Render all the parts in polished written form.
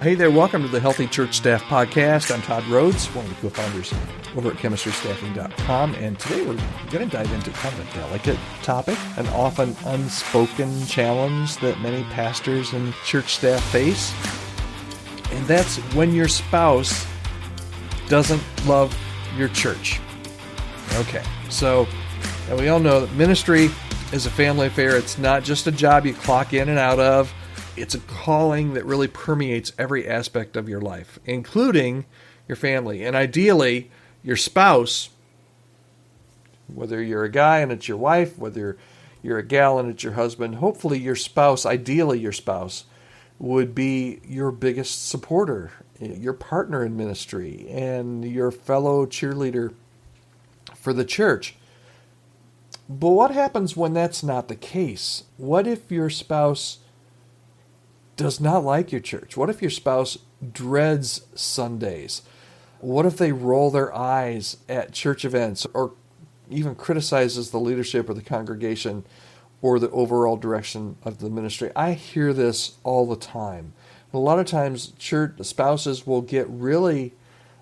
Hey there, welcome to the Healthy Church Staff Podcast. I'm Todd Rhoades, one of the co-founders over at chemistrystaffing.com, and today we're going to dive into kind of a delicate topic, an often unspoken challenge that many pastors and church staff face, and that's when your spouse doesn't love your church. Okay, so we all know that ministry is a family affair. It's not just a job you clock in and out of. It's a calling that really permeates every aspect of your life, including your family. And ideally, your spouse, whether you're a guy and it's your wife, whether you're a gal and it's your husband, hopefully your spouse, ideally your spouse, would be your biggest supporter, your partner in ministry, and your fellow cheerleader for the church. But what happens when that's not the case? What if your spouse does not like your church? What if your spouse dreads Sundays? What if they roll their eyes at church events or even criticizes the leadership or the congregation or the overall direction of the ministry? I hear this all the time. A lot of times church spouses will get really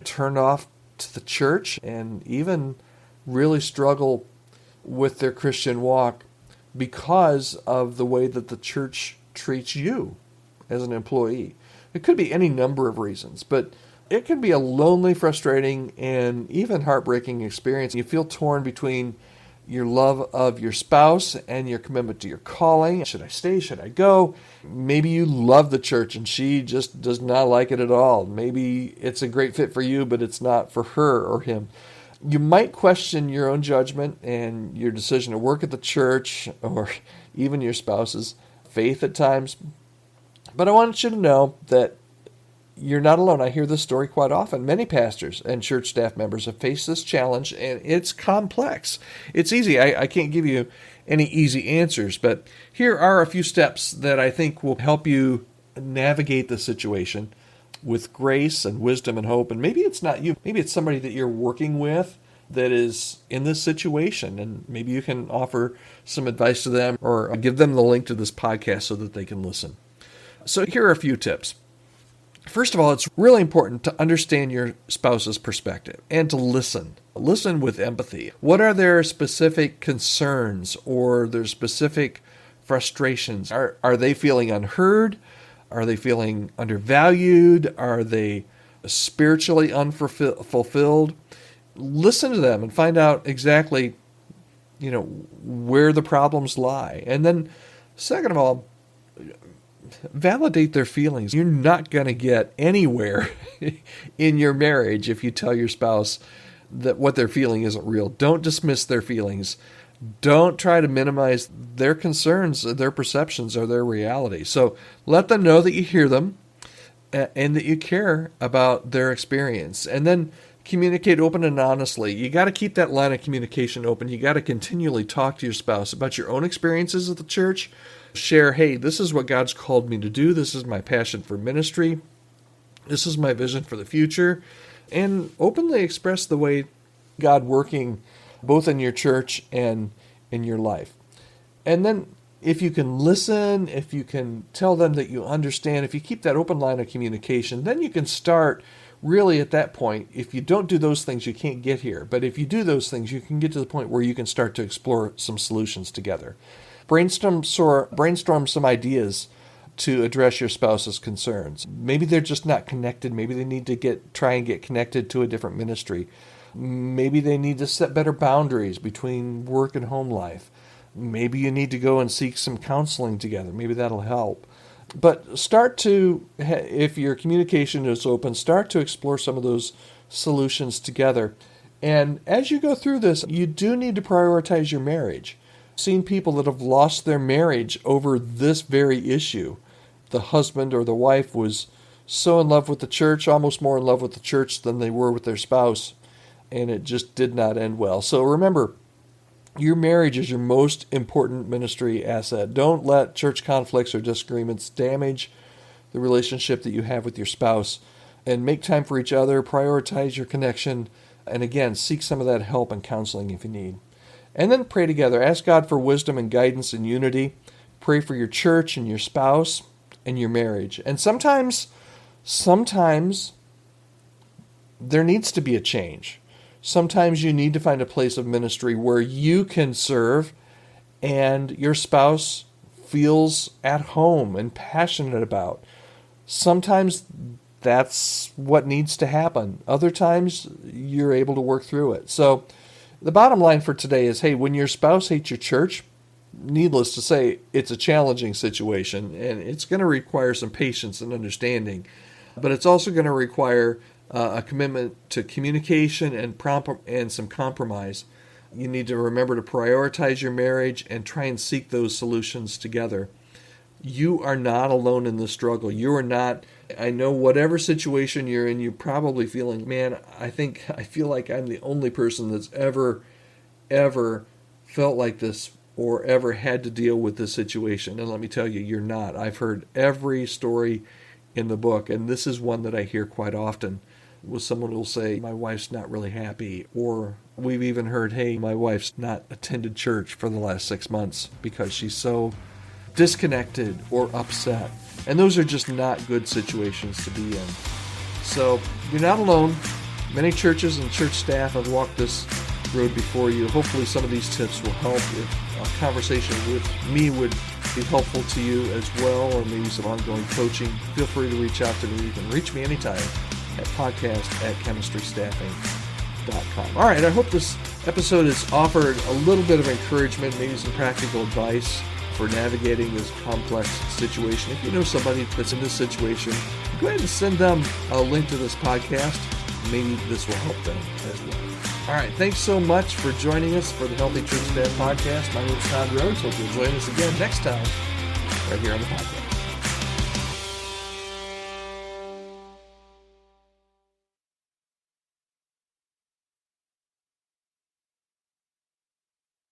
turned off to the church and even really struggle with their Christian walk because of the way that the church treats you as an employee. It could be any number of reasons, but it can be a lonely, frustrating, and even heartbreaking experience. You feel torn between your love of your spouse and your commitment to your calling. Should I stay? Should I go? Maybe you love the church and she just does not like it at all. Maybe it's a great fit for you, but it's not for her or him. You might question your own judgment and your decision to work at the church or even your spouse's faith at times. But I want you to know that you're not alone. I hear this story quite often. Many pastors and church staff members have faced this challenge, and it's complex. It's easy. I can't give you any easy answers, but here are a few steps that I think will help you navigate the situation with grace and wisdom and hope. And maybe it's not you. Maybe it's somebody that you're working with that is in this situation, and maybe you can offer some advice to them or give them the link to this podcast so that they can listen. So here are a few tips. First of all, it's really important to understand your spouse's perspective and to listen. Listen with empathy. What are their specific concerns or their specific frustrations? Are they feeling unheard? Are they feeling undervalued? Are they spiritually unfulfilled? Listen to them and find out exactly, where the problems lie. And then, second of all, validate their feelings. You're not going to get anywhere in your marriage if you tell your spouse that what they're feeling isn't real. Don't dismiss their feelings. Don't try to minimize their concerns, their perceptions, or their reality. So let them know that you hear them and that you care about their experience. And then communicate open and honestly. You got to keep that line of communication open. You got to continually talk to your spouse about your own experiences at the church. Share, hey, this is what God's called me to do. This is my passion for ministry. This is my vision for the future. And openly express the way God working both in your church and in your life. And then if you can listen, if you can tell them that you understand, if you keep that open line of communication, then you can start really at that point. If you don't do those things, you can't get here. But if you do those things, you can get to the point where you can start to explore some solutions together. Brainstorm some ideas to address your spouse's concerns. Maybe they're just not connected. Maybe they need to try and get connected to a different ministry. Maybe they need to set better boundaries between work and home life. Maybe you need to go and seek some counseling together. Maybe that'll help. But if your communication is open, start to explore some of those solutions together. And as you go through this, you do need to prioritize your marriage. I've seen people that have lost their marriage over this very issue. The husband or the wife was so in love with the church, almost more in love with the church than they were with their spouse, and it just did not end well. So remember, your marriage is your most important ministry asset. Don't let church conflicts or disagreements damage the relationship that you have with your spouse. And make time for each other, prioritize your connection, and again, seek some of that help and counseling if you need. And then pray together. Ask God for wisdom and guidance and unity. Pray for your church and your spouse and your marriage. And sometimes sometimes there needs to be a change. Sometimes you need to find a place of ministry where you can serve and your spouse feels at home and passionate about. Sometimes that's what needs to happen. Other times you're able to work through it. So the bottom line for today is, hey, when your spouse hates your church, needless to say, it's a challenging situation, and it's going to require some patience and understanding. But it's also going to require a commitment to communication and some compromise. You need to remember to prioritize your marriage and try and seek those solutions together. You are not alone in the struggle. You are not, I know whatever situation you're in, you're probably feeling, man, I feel like I'm the only person that's ever felt like this or ever had to deal with this situation. And let me tell you, you're not. I've heard every story in the book, and this is one that I hear quite often. With someone who will say, my wife's not really happy, or we've even heard, hey, my wife's not attended church for the last 6 months because she's so disconnected or upset. And those are just not good situations to be in. So you're not alone. Many churches and church staff have walked this road before you. Hopefully some of these tips will help. If a conversation with me would be helpful to you as well, or maybe some ongoing coaching, feel free to reach out to me. You can reach me anytime at podcast@chemistrystaffing.com. All right, I hope this episode has offered a little bit of encouragement, maybe some practical advice for navigating this complex situation. If you know somebody that's in this situation, go ahead and send them a link to this podcast. Maybe this will help them as well. All right, thanks so much for joining us for the Healthy Church Staff Podcast. My name is Todd Rhoades. Hope you'll join us again next time right here on the podcast.